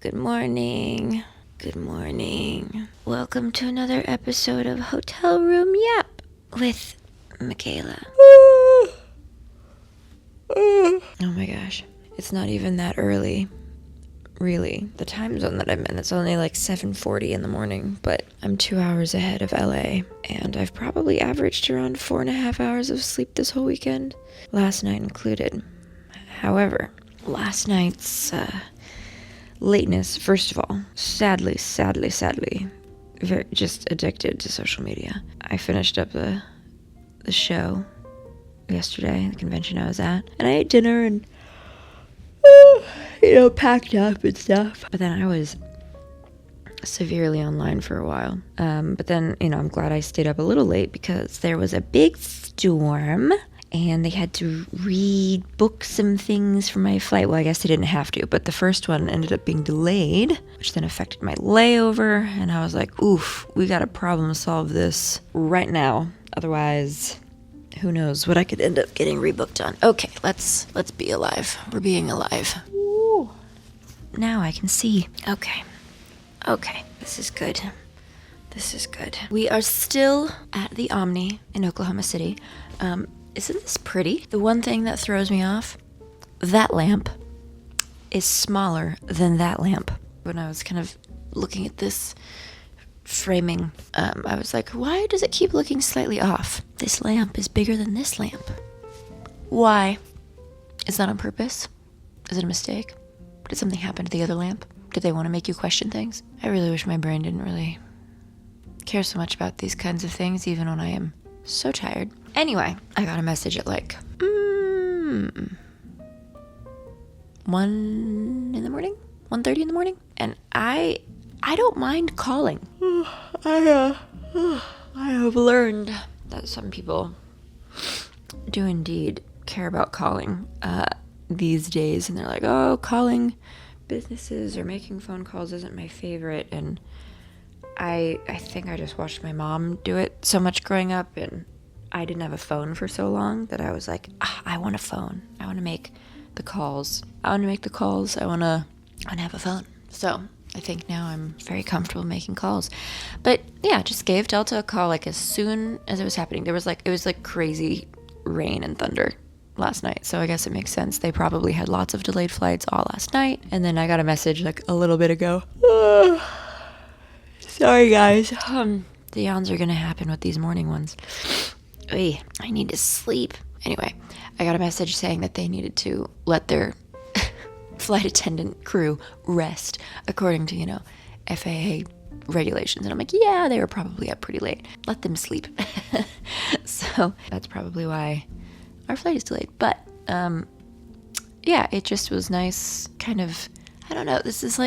Good morning. Good morning. Welcome to another episode of Hotel Room Yap with Michaela. Oh my gosh. It's not even that early. Really. The time zone that I'm in, it's only like 7:40 in the morning, but I'm 2 hours ahead of LA, and I've probably averaged around 4.5 hours of sleep this whole weekend, last night included. However, last night's lateness, first of all, sadly, very, just addicted to social media. I finished up the show yesterday, the convention I was at, and I ate dinner and packed up and stuff. But then I was severely online for a while. But then, I'm glad I stayed up a little late because there was a big storm and they had to rebook some things for my flight. Well, I guess they didn't have to, but the first one ended up being delayed, which then affected my layover. And I was like, oof, we got to problem solve this right now. Otherwise, who knows what I could end up getting rebooked on. Okay, let's be alive. We're being alive. Ooh. Now I can see. Okay. This is good. We are still at the Omni in Oklahoma City. Isn't this pretty? The one thing that throws me off, that lamp is smaller than that lamp. When I was kind of looking at this framing, I was like, why does it keep looking slightly off? This lamp is bigger than this lamp. Why? Is that on purpose? Is it a mistake? Did something happen to the other lamp? Did they want to make you question things? I really wish my brain didn't really care so much about these kinds of things, even when I am so tired. Anyway, I got a message at 1 in the morning, 1:30 in the morning, and I don't mind calling. I have learned that some people do indeed care about calling these days, and they're like, oh, calling businesses or making phone calls isn't my favorite. And I think I just watched my mom do it so much growing up, and I didn't have a phone for so long that I was like, I want a phone. I want to make the calls. I want to have a phone. So I think now I'm very comfortable making calls. But yeah, just gave Delta a call as soon as it was happening. It was crazy rain and thunder last night. So I guess it makes sense. They probably had lots of delayed flights all last night. And then I got a message a little bit ago. Sorry guys. The yawns are going to happen with these morning ones. I need to sleep. Anyway, I got a message saying that they needed to let their flight attendant crew rest according to, FAA regulations. And I'm like, yeah, they were probably up pretty late. Let them sleep. So that's probably why our flight is delayed. But, yeah, it just was nice kind of, I don't know, this is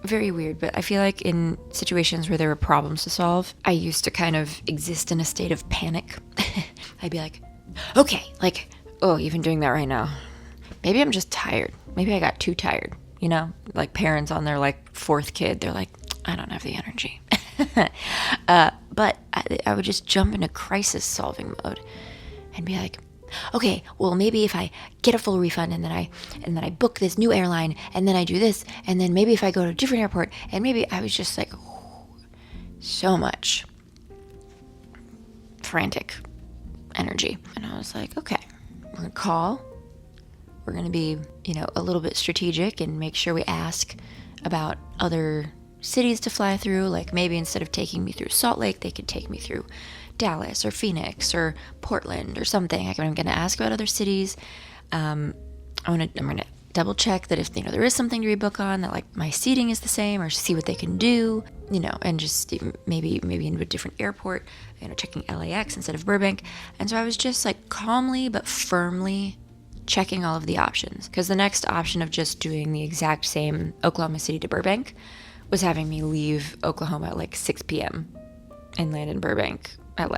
very weird, but I feel like in situations where there were problems to solve, I used to kind of exist in a state of panic. I'd be like, okay, even doing that right now. Maybe I'm just tired. Maybe I got too tired, parents on their fourth kid, they're like, I don't have the energy. But I would just jump into crisis solving mode and be like, okay, well, maybe if I get a full refund and then I book this new airline and then I do this, and then maybe if I go to a different airport, and maybe I was just so much frantic energy. And I was like, okay, we're going to call. We're going to be, a little bit strategic and make sure we ask about other cities to fly through. Maybe instead of taking me through Salt Lake, they could take me through Dallas or Phoenix or Portland or something. I'm going to ask about other cities. I'm going to double check that if there is something to rebook on, that my seating is the same, or see what they can do, and just maybe into a different airport, checking LAX instead of Burbank. And so I was just calmly but firmly checking all of the options, because the next option of just doing the exact same Oklahoma City to Burbank was having me leave Oklahoma at 6 p.m. and land in Burbank at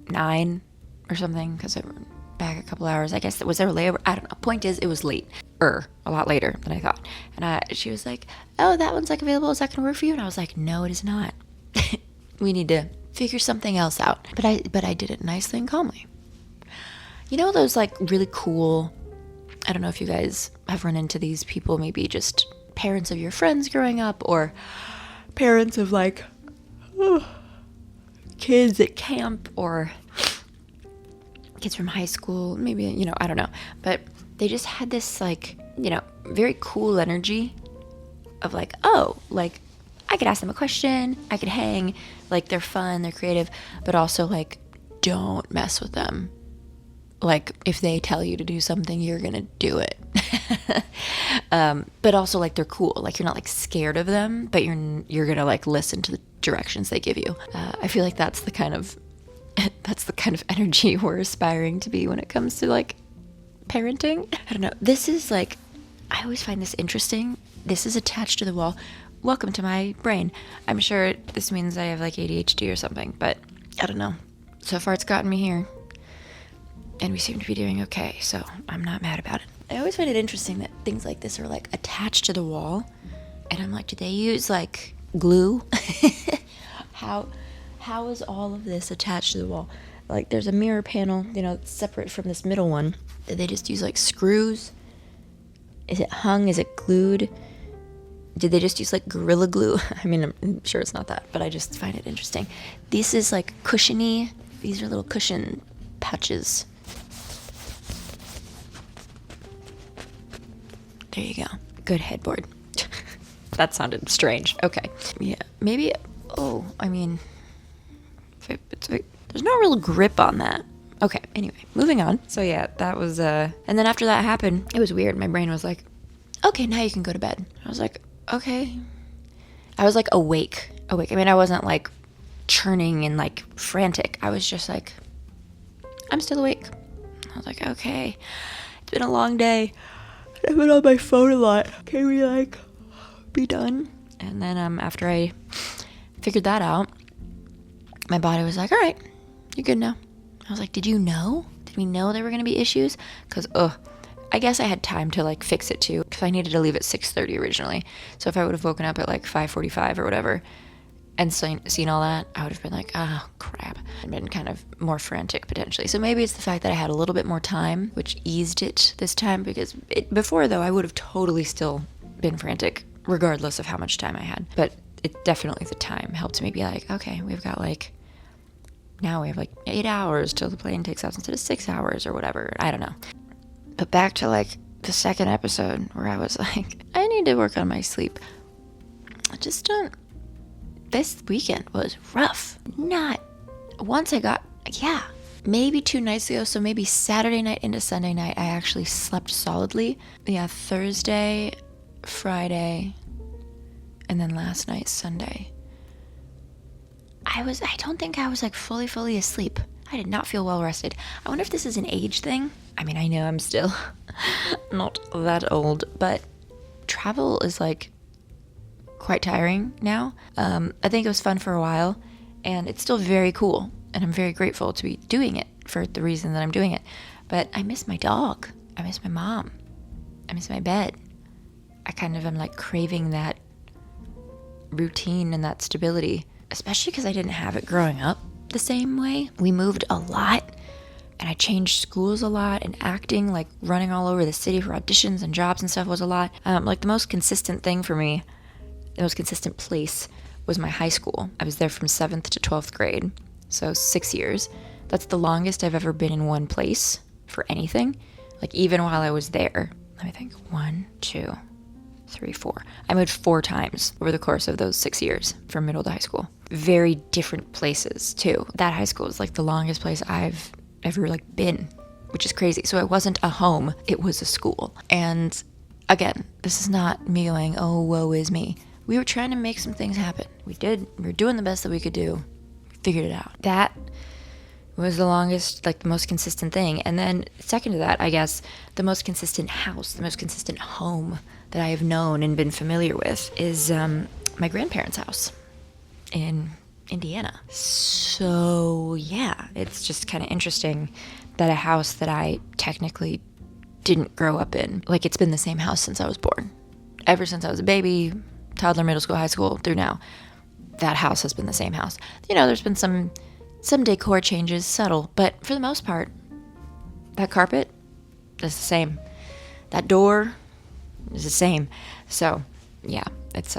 9 or something, because I went back a couple hours. I guess was there a layover? I don't know. Point is, it was late. A lot later than I thought. And she was like, oh, that one's available. Is that going to work for you? And I was like, no, it is not. We need to figure something else out. But I did it nicely and calmly. Those really cool, I don't know if you guys have run into these people, maybe just parents of your friends growing up, or parents of like kids at camp, or kids from high school, maybe, you know, I don't know. But they just had this like, you know, very cool energy of like, oh, like I could ask them a question, I could hang, like they're fun, they're creative, but also like, don't mess with them. Like if they tell you to do something, you're gonna do it. But also like they're cool. Like you're not like scared of them, but you're gonna like listen to the directions they give you. I feel like that's the kind of energy we're aspiring to be when it comes to like parenting. I don't know. This is like, I always find this interesting. This is attached to the wall. Welcome to my brain. I'm sure this means I have like ADHD or something, but I don't know. So far it's gotten me here. And we seem to be doing okay, so I'm not mad about it. I always find it interesting that things like this are like attached to the wall. And I'm like, do they use like glue? How is all of this attached to the wall? Like there's a mirror panel, you know, separate from this middle one. Did they just use like screws? Is it hung? Is it glued? Did they just use like Gorilla Glue? I mean, I'm sure it's not that, but I just find it interesting. This is like cushiony. These are little cushion pouches. There you go. Good headboard. That sounded strange. Okay. Yeah. Maybe. Oh, I mean, there's no real grip on that. Okay. Anyway, moving on. So yeah, that was. And then after that happened, it was weird. My brain was like, okay, now you can go to bed. I was like, okay. I was like awake. I mean, I wasn't like churning and like frantic. I was just like, I'm still awake. I was like, okay. It's been a long day. I've been on my phone a lot. Can we like be done? And then after I figured that out, my body was like, all right, you're good now. I was like, did you know? Did we know there were going to be issues? Because, I guess I had time to like fix it too, because I needed to leave at 6:30 originally. So if I would have woken up at like 5:45 or whatever and seen all that, I would have been like, oh crap, and been kind of more frantic potentially. So maybe it's the fact that I had a little bit more time, which eased it this time, because before though, I would have totally still been frantic regardless of how much time I had. But it definitely, the time helped me be like, okay, now we have like 8 hours till the plane takes off instead of 6 hours or whatever. I don't know. But back to like the second episode where I was like, I need to work on my sleep. I just don't. This weekend was rough. Not once I got, maybe 2 nights ago. So maybe Saturday night into Sunday night, I actually slept solidly. Yeah, Thursday, Friday, and then last night, Sunday. I don't think I was like fully asleep. I did not feel well rested. I wonder if this is an age thing. I mean, I know I'm still not that old, but travel is like quite tiring now. I think it was fun for a while, and it's still very cool, and I'm very grateful to be doing it for the reason that I'm doing it. But I miss my dog. I miss my mom. I miss my bed. I kind of am like craving that routine and that stability, especially because I didn't have it growing up the same way. We moved a lot, and I changed schools a lot, and acting, like running all over the city for auditions and jobs and stuff, was a lot. Like the most consistent thing for me, the most consistent place, was my high school. I was there from 7th to 12th grade, so 6 years. That's the longest I've ever been in one place for anything. Like even while I was there, let me think, 1, 2, 3, 4. I moved 4 times over the course of those 6 years from middle to high school. Very different places too. That high school is like the longest place I've ever like been, which is crazy. So it wasn't a home, it was a school. And again, this is not me going, oh, woe is me. We were trying to make some things happen. We were doing the best that we could do. We figured it out. That was the longest, like the most consistent thing. And then second to that, I guess, the most consistent house, the most consistent home that I have known and been familiar with is my grandparents' house in Indiana. So yeah, it's just kind of interesting that a house that I technically didn't grow up in, like it's been the same house since I was born. Ever since I was a baby, toddler, middle school, high school, through now, that house has been the same house. You know, there's been some decor changes, subtle, but for the most part, that carpet is the same. That door is the same. So yeah, it's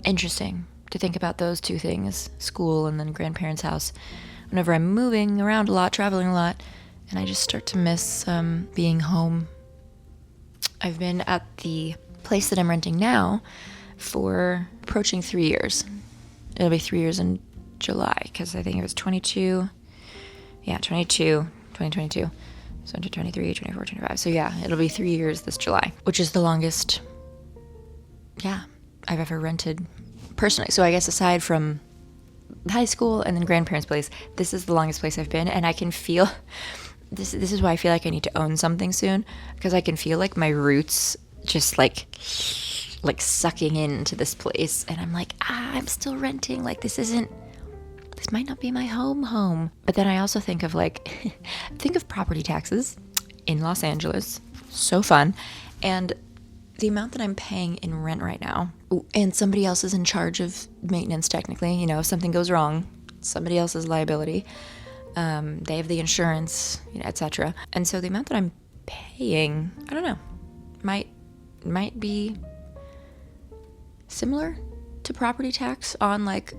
interesting to think about those two things, school and then grandparents' house, whenever I'm moving around a lot, traveling a lot, and I just start to miss being home. I've been at the place that I'm renting now for approaching 3 years. It'll be 3 years in July, because I think it was 2022. So into 23, 24, 25. So yeah, it'll be 3 years this July, which is the longest, I've ever rented personally. So I guess aside from high school and then grandparents' place, this is the longest place I've been, and I can feel, this is why I feel like I need to own something soon, because I can feel like my roots just like sucking into this place, and I'm like, I'm still renting, like this might not be my home. But then I also think of property taxes in Los Angeles. So fun. And the amount that I'm paying in rent right now, and somebody else is in charge of maintenance technically, if something goes wrong, somebody else's liability. They have the insurance, etc. And so the amount that I'm paying, I don't know, might be similar to property tax on like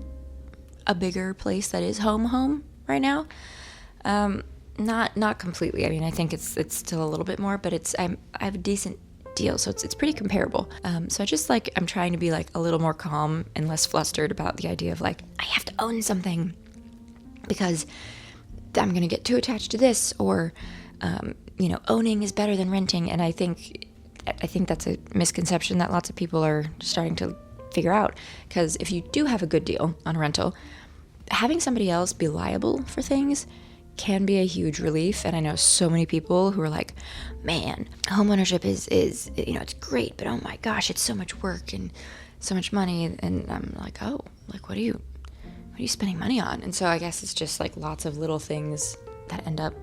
a bigger place that is home right now. Not completely. I mean, I think it's still a little bit more, but I have a decent deal, so it's pretty comparable. So I just I'm trying to be like a little more calm and less flustered about the idea of like, I have to own something because I'm gonna get too attached to this, or owning is better than renting. And I think that's a misconception that lots of people are starting to figure out, because if you do have a good deal on a rental, having somebody else be liable for things can be a huge relief. And I know so many people who are like, man, homeownership is it's great, but oh my gosh, it's so much work and so much money. And I'm like, oh, like what are you spending money on? And so I guess it's just like lots of little things that end up,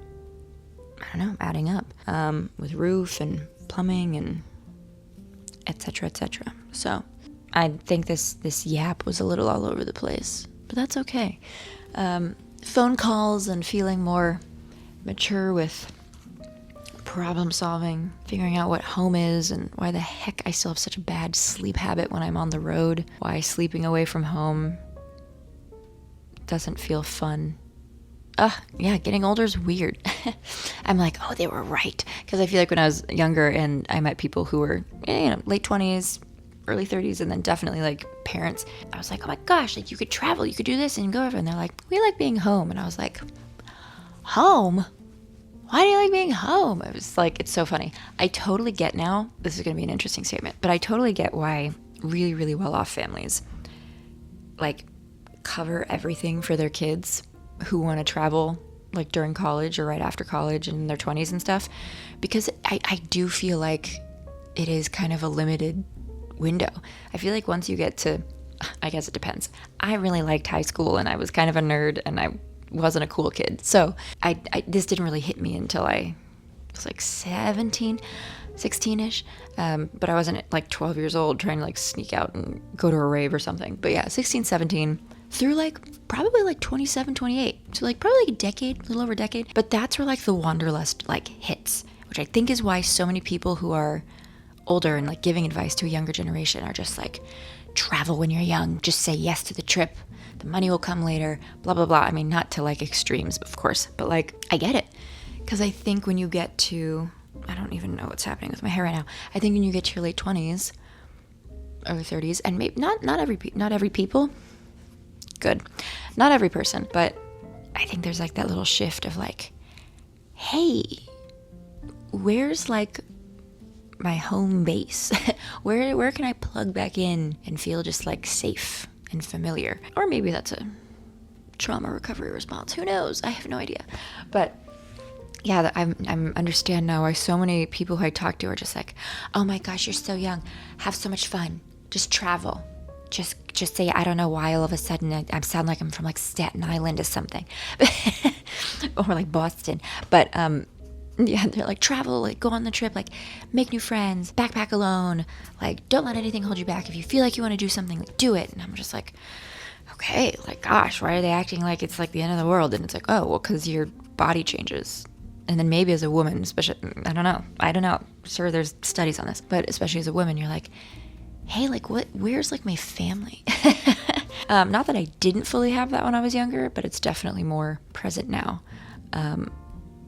I don't know, adding up, with roof and plumbing and etc. So I think this yap was a little all over the place, but that's okay. Phone calls and feeling more mature with problem solving, figuring out what home is and why the heck I still have such a bad sleep habit when I'm on the road, why sleeping away from home doesn't feel fun. Getting older is weird. I'm like, oh, they were right. Because I feel like when I was younger and I met people who were, late 20s, early 30s, and then definitely like parents, I was like, oh my gosh, like you could travel, you could do this and go over. And they're like, we like being home. And I was like, home? Why do you like being home? I was like, it's so funny. I totally get now, this is going to be an interesting statement, but I totally get why really, really well-off families like cover everything for their kids who want to travel like during college or right after college and in their 20s and stuff, because I do feel like it is kind of a limited window. I feel like once you get to, I guess it depends. I really liked high school and I was kind of a nerd and I wasn't a cool kid. So I this didn't really hit me until I was like 17, 16-ish. But I wasn't like 12 years old trying to like sneak out and go to a rave or something. But yeah, 16, 17 through like probably like 27, 28. So like probably like a decade, a little over a decade. But that's where like the wanderlust like hits, which I think is why so many people who are older and like giving advice to a younger generation are just like, travel when you're young, just say yes to the trip, the money will come later, blah blah blah. I mean, not to like extremes, of course, but like I get it, because I think when you get to, I don't even know what's happening with my hair right now, I think when you get to your late 20s early 30s, and maybe not every people, good, not every person, but I think there's like that little shift of like, hey, where's like my home base? where can I plug back in and feel just like safe and familiar? Or maybe that's a trauma recovery response, who knows? I have no idea. But yeah, I'm understand now why so many people who I talk to are just like, oh my gosh, you're so young, have so much fun, just travel, just say, I don't know why all of a sudden I sound like I'm from like Staten Island or something or like Boston, but yeah, they're like, travel, like go on the trip, like make new friends, backpack alone, like don't let anything hold you back. If you feel like you want to do something, like do it. And I'm just like, okay, like gosh, why are they acting like it's like the end of the world? And it's like, oh, well, because your body changes. And then maybe as a woman, especially, I don't know, sure there's studies on this, but especially as a woman, you're like, hey, like where's like my family? Not that I didn't fully have that when I was younger, but it's definitely more present now.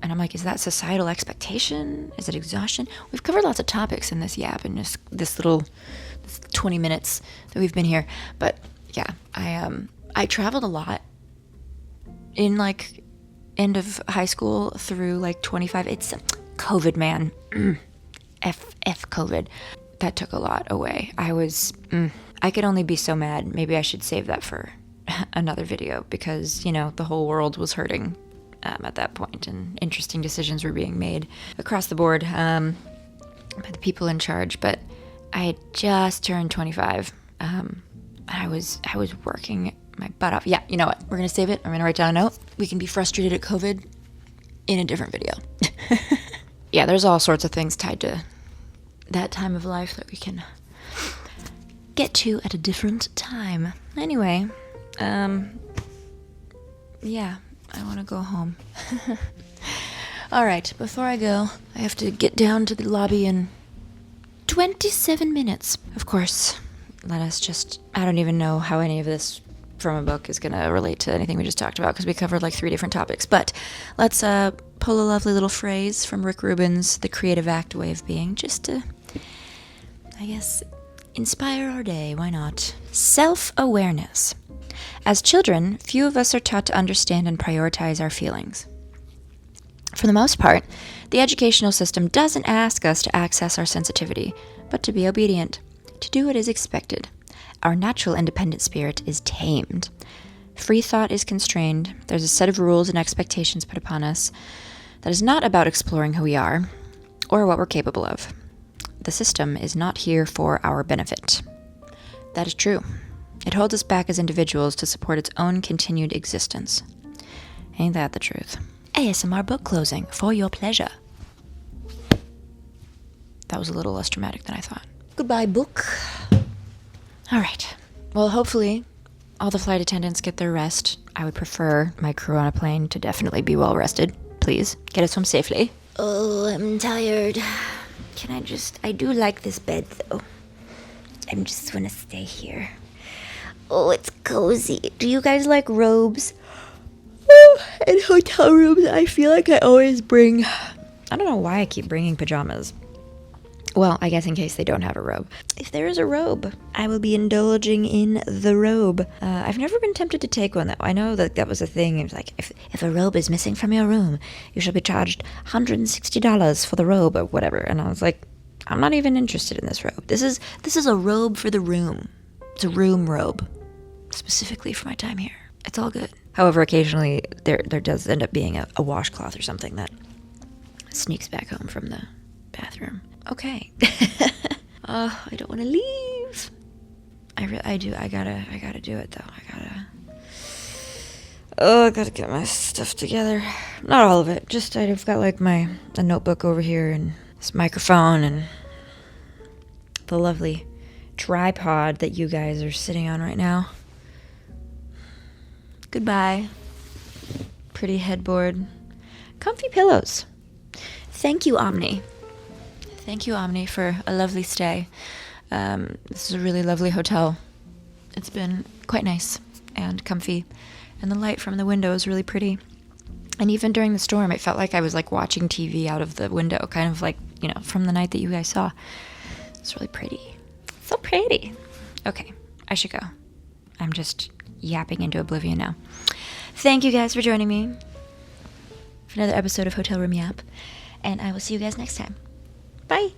And I'm like, is that societal expectation? Is it exhaustion? We've covered lots of topics in this Yap and just this little 20 minutes that we've been here. But yeah, I traveled a lot in like end of high school through like 25. It's COVID, man. F COVID. That took a lot away. I could only be so mad. Maybe I should save that for another video because, you know, the whole world was hurting at that point, and interesting decisions were being made across the board by the people in charge. But I had just turned 25. I was working my butt off. Yeah, you know what? We're gonna save it. I'm gonna write down a note. We can be frustrated at COVID in a different video. Yeah, there's all sorts of things tied to that time of life that we can get to at a different time. Anyway, yeah. I want to go home. All right, before I go, I have to get down to the lobby in 27 minutes. Of course, I don't even know how any of this from a book is going to relate to anything we just talked about because we covered like 3 different topics. But let's pull a lovely little phrase from Rick Rubin's The Creative Act Way of Being, just to, I guess, inspire our day. Why not? Self-awareness. As children, few of us are taught to understand and prioritize our feelings. For the most part, the educational system doesn't ask us to access our sensitivity, but to be obedient, to do what is expected. Our natural independent spirit is tamed. Free thought is constrained. There's a set of rules and expectations put upon us that is not about exploring who we are or what we're capable of. The system is not here for our benefit. That is true. It holds us back as individuals to support its own continued existence. Ain't that the truth? ASMR book closing for your pleasure. That was a little less dramatic than I thought. Goodbye, book. All right. Well, hopefully all the flight attendants get their rest. I would prefer my crew on a plane to definitely be well rested. Please, get us home safely. Oh, I'm tired. I do like this bed, though. I just want to stay here. Oh, it's cozy. Do you guys like robes? Oh, in hotel rooms, I feel like I always bring... I don't know why I keep bringing pajamas. Well, I guess in case they don't have a robe. If there is a robe, I will be indulging in the robe. I've never been tempted to take one, though. I know that was a thing. It was like, if a robe is missing from your room, you shall be charged $160 for the robe or whatever. And I was like, I'm not even interested in this robe. This is a robe for the room. It's a room robe. Specifically for my time here. It's all good. However, occasionally there does end up being a washcloth or something that sneaks back home from the bathroom. Okay. I don't want to leave. I do. I gotta do it though. I gotta get my stuff together. Not all of it. Just I've got like a notebook over here and this microphone and the lovely tripod that you guys are sitting on right now. Goodbye. Pretty headboard. Comfy pillows. Thank you, Omni. Thank you, Omni, for a lovely stay. This is a really lovely hotel. It's been quite nice and comfy, and the light from the window is really pretty. And even during the storm, it felt like I was like watching TV out of the window, kind of like, you know, from the night that you guys saw. It's really pretty. So pretty. Okay, I should go. I'm just yapping into oblivion now. Thank you guys for joining me for another episode of Hotel Room Yap, and I will see you guys next time. Bye.